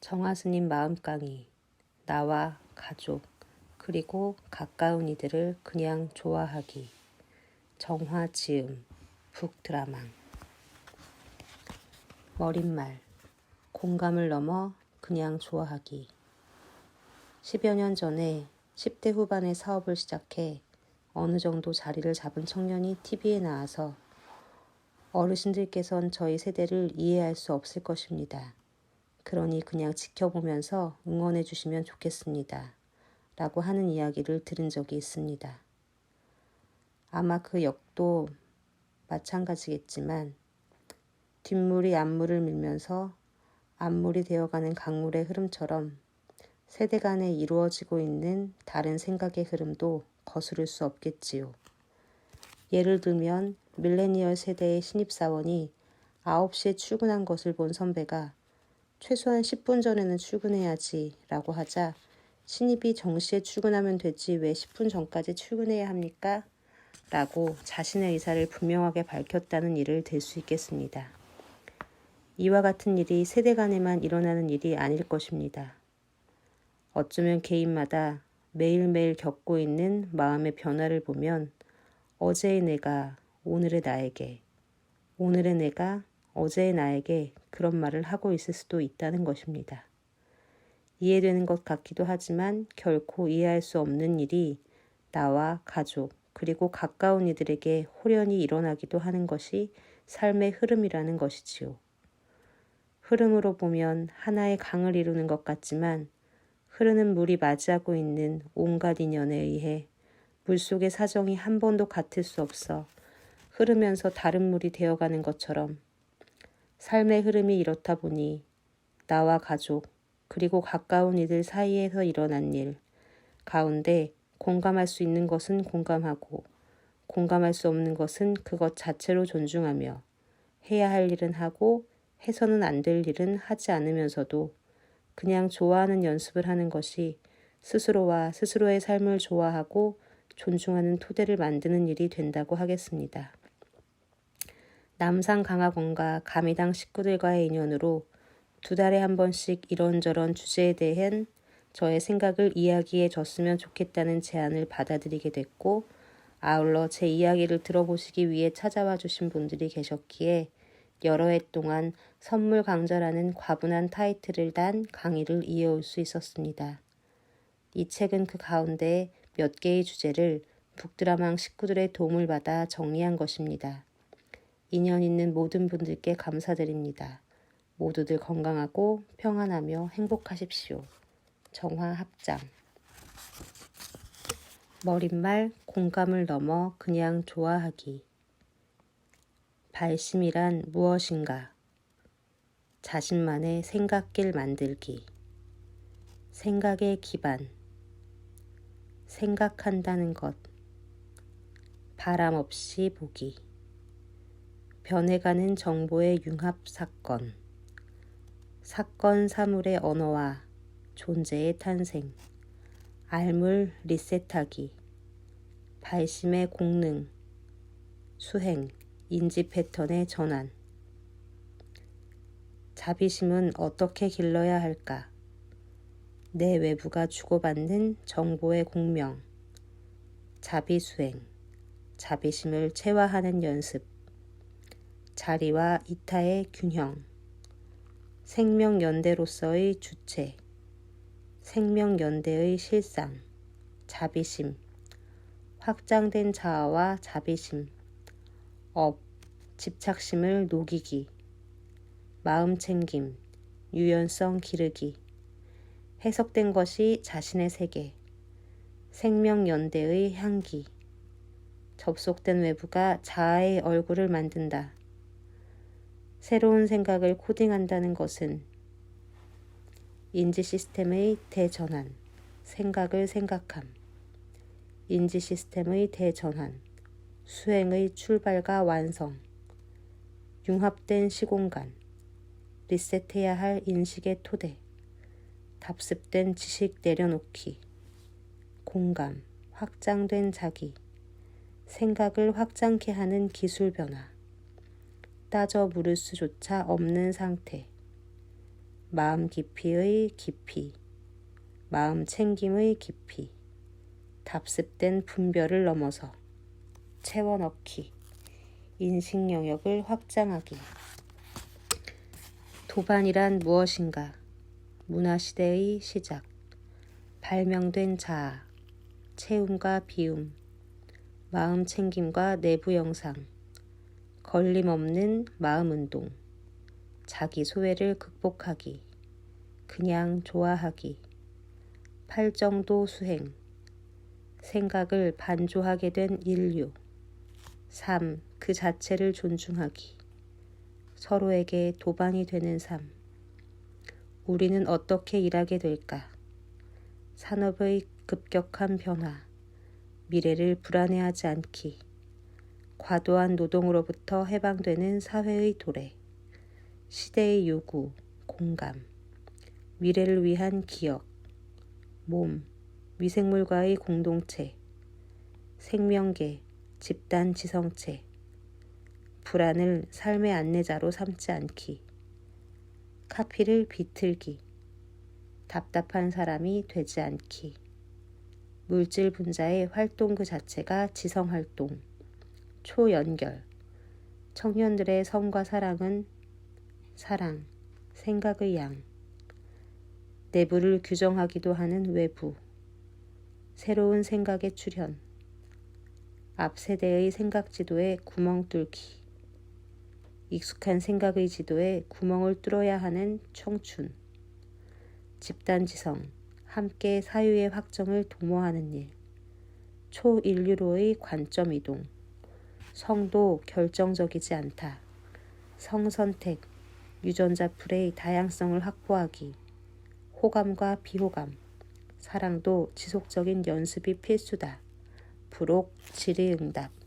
정화스님 마음 강의. 나와 가족 그리고 가까운 이들을 그냥 좋아하기. 정화지음 북드라망. 머릿말. 공감을 넘어 그냥 좋아하기. 10여 년 전에 10대 후반의 사업을 시작해 어느 정도 자리를 잡은 청년이 TV에 나와서 어르신들께선 저희 세대를 이해할 수 없을 것입니다. 그러니 그냥 지켜보면서 응원해 주시면 좋겠습니다. 라고 하는 이야기를 들은 적이 있습니다. 아마 그 역도 마찬가지겠지만 뒷물이 앞물을 밀면서 앞물이 되어가는 강물의 흐름처럼 세대 간에 이루어지고 있는 다른 생각의 흐름도 거스를 수 없겠지요. 예를 들면 밀레니얼 세대의 신입사원이 9시에 출근한 것을 본 선배가 최소한 10분 전에는 출근해야지 라고 하자 신입이 정시에 출근하면 되지 왜 10분 전까지 출근해야 합니까? 라고 자신의 의사를 분명하게 밝혔다는 일을 들 수 있겠습니다. 이와 같은 일이 세대 간에만 일어나는 일이 아닐 것입니다. 어쩌면 개인마다 매일매일 겪고 있는 마음의 변화를 보면 어제의 내가 오늘의 나에게, 오늘의 내가 어제의 나에게 그런 말을 하고 있을 수도 있다는 것입니다. 이해되는 것 같기도 하지만 결코 이해할 수 없는 일이 나와 가족 그리고 가까운 이들에게 호련히 일어나기도 하는 것이 삶의 흐름이라는 것이지요. 흐름으로 보면 하나의 강을 이루는 것 같지만 흐르는 물이 맞이하고 있는 온갖 인연에 의해 물속의 사정이 한 번도 같을 수 없어 흐르면서 다른 물이 되어가는 것처럼 삶의 흐름이 이렇다 보니 나와 가족 그리고 가까운 이들 사이에서 일어난 일 가운데 공감할 수 있는 것은 공감하고 공감할 수 없는 것은 그것 자체로 존중하며 해야 할 일은 하고 해서는 안 될 일은 하지 않으면서도 그냥 좋아하는 연습을 하는 것이 스스로와 스스로의 삶을 좋아하고 존중하는 토대를 만드는 일이 된다고 하겠습니다. 남산강학원과 가미당 식구들과의 인연으로 2달에 한 번씩 이런저런 주제에 대한 저의 생각을 이야기해 줬으면 좋겠다는 제안을 받아들이게 됐고 아울러 제 이야기를 들어보시기 위해 찾아와 주신 분들이 계셨기에 여러 해 동안 선물 강좌라는 과분한 타이틀을 단 강의를 이어올 수 있었습니다. 이 책은 그 가운데 몇 개의 주제를 북드라망 식구들의 도움을 받아 정리한 것입니다. 인연 있는 모든 분들께 감사드립니다. 모두들 건강하고 평안하며 행복하십시오. 정화합장. 머릿말 공감을 넘어 그냥 좋아하기. 발심이란 무엇인가? 자신만의 생각길 만들기. 생각의 기반. 생각한다는 것. 바람 없이 보기. 변해가는 정보의 융합 사건. 사건 사물의 언어와 존재의 탄생. 알물 리셋하기. 발심의 공능. 수행. 인지 패턴의 전환. 자비심은 어떻게 길러야 할까? 내 외부가 주고받는 정보의 공명. 자비수행. 자비심을 체화하는 연습. 자리와 이타의 균형. 생명연대로서의 주체. 생명연대의 실상. 자비심. 확장된 자아와 자비심. 업. 집착심을 녹이기. 마음챙김. 유연성 기르기. 해석된 것이 자신의 세계. 생명연대의 향기. 접속된 외부가 자아의 얼굴을 만든다. 새로운 생각을 코딩한다는 것은 인지 시스템의 대전환, 생각을 생각함. 인지 시스템의 대전환, 수행의 출발과 완성. 융합된 시공간, 리셋해야 할 인식의 토대. 답습된 지식 내려놓기. 공감, 확장된 자기. 생각을 확장케 하는 기술 변화. 따져 물을 수조차 없는 상태. 마음 깊이의 깊이, 마음 챙김의 깊이, 답습된 분별을 넘어서 채워넣기, 인식 영역을 확장하기. 도반이란 무엇인가? 문화시대의 시작, 발명된 자아, 채움과 비움, 마음 챙김과 내부 영상, 걸림없는 마음운동, 자기 소외를 극복하기, 그냥 좋아하기, 팔정도 수행, 생각을 반조하게 된 인류, 삶 그 자체를 존중하기, 서로에게 도반이 되는 삶. 우리는 어떻게 일하게 될까? 산업의 급격한 변화, 미래를 불안해하지 않기, 과도한 노동으로부터 해방되는 사회의 도래, 시대의 요구, 공감, 미래를 위한 기억, 몸, 미생물과의 공동체, 생명계, 집단 지성체, 불안을 삶의 안내자로 삼지 않기, 카피를 비틀기, 답답한 사람이 되지 않기, 물질 분자의 활동 그 자체가 지성활동, 초연결, 청년들의 성과 사랑은 사랑, 생각의 양, 내부를 규정하기도 하는 외부, 새로운 생각의 출현, 앞 세대의 생각 지도에 구멍 뚫기, 익숙한 생각의 지도에 구멍을 뚫어야 하는 청춘, 집단지성, 함께 사유의 확정을 도모하는 일, 초인류로의 관점 이동, 성도 결정적이지 않다, 성선택, 유전자 풀의 다양성을 확보하기, 호감과 비호감, 사랑도 지속적인 연습이 필수다, 불혹 질의응답.